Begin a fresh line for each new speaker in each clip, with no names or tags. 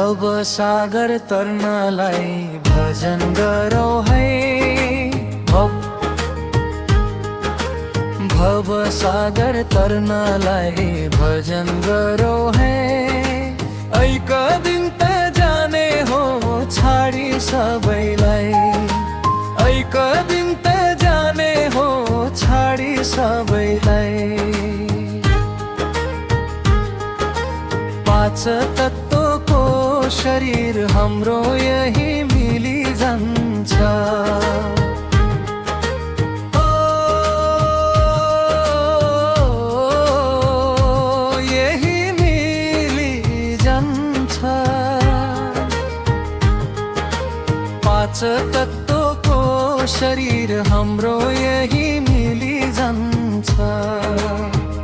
भव सागर तर्नलाई भजन गरौ है। भव सागर तर्नलाई भजन गरौ है। ऐक दिन त जाने हो छाडी सबैलाई। ऐक दिन त जाने हो छाडी सबैलाई। पाँच तत्त्वको शरीर हाम्रो यही मिली जान्छ। यही मिली जान्छ। पाँच तत्त्वको शरीर हाम्रो यही मिली जान्छ।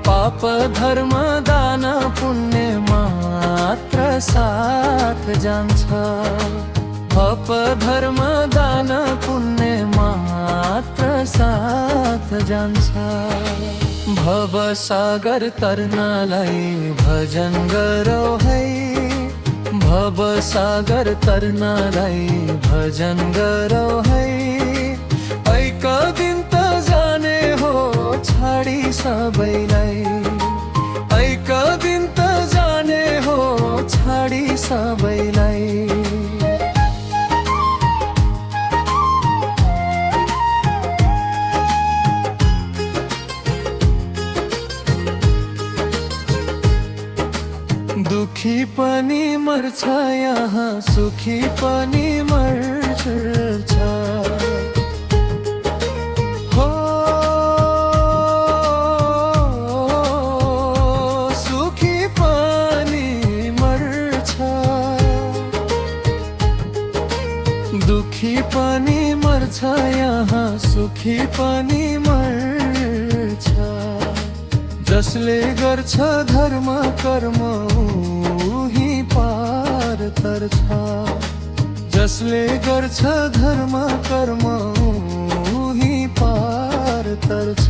पाप धर्म दान पुण्य मात्र साथ जान्छ। पाप धर्म दान पुण्य मात्र साथ जान्छ। भव सागर तर्नलाई भजन गरौ है। भव सागर तर्नलाई भजन गरौ है। ऐक दिन त जाने हो छाडी सबैलाई। ऐक दिन त जाने हो छाडी सबैलाई। दुखी पनि मर्छ यहाँ, सुखी पनि मर्छ। हो सुखी पनि मर्छ। दुखी पनि मर्छ यहाँ, सुखी पनि मर्छ। जसले गर्छ धर्म कर्म उही पार तर्छ। जसले गर्छ धर्म कर्म उही पार तर्छ।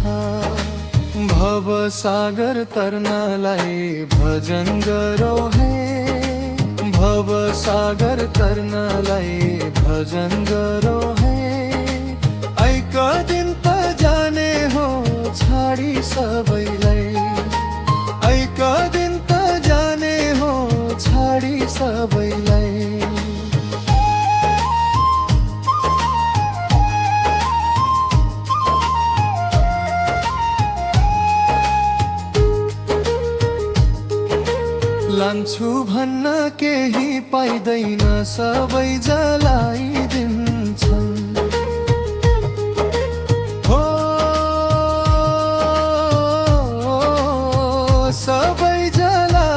भव सागर तर्नलाई भजन गरौ है। भव सागर तर्नलाई भजन गरौ है। ऐक दिन त जाने हो छाडी सबैलाई। ऐक दिन त जाने हो छाडी सबैलाई। लान्छु भन्न केही पाइदैन, सबै जलाइदिन्छन्। हो सबै जलाइदिन्छन्।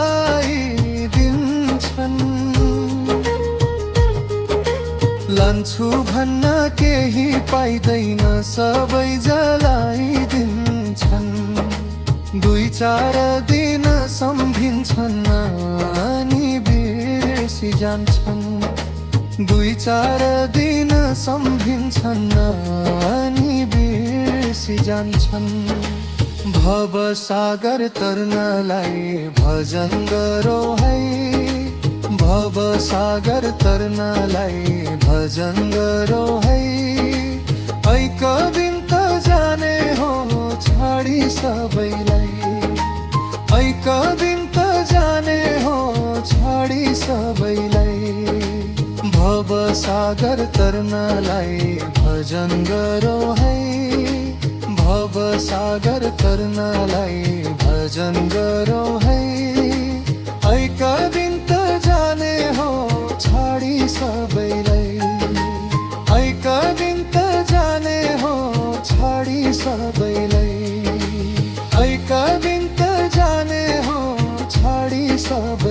लान्छु भन्न केही पाइदैन, सबै जलाइदिन्छन्। दुई चार दिन सम्झिन्छन् अनि बिर्सी जान्छन्। दुई चार दिन सम्झिन्छन् अनि बिर्सी जान्छन्। भव सागर तर्नलाई भजन गरौ है। भव सागर तर्नलाई भजन गरौ है। ऐक दिन त जाने हो छाडी सबैलाई। ऐक दिन त जाने हो छाडी सबैलाई। भव सागर तर्नलाई भजन गरौ है। भव सागर तर्नलाई भजन गरौ है। ऐक दिन त जाने हो छाडी सबैलाई। ऐक दिन त जाने हो छाडी सबैलाई। ऐक दिन त जाने हो छाडी सब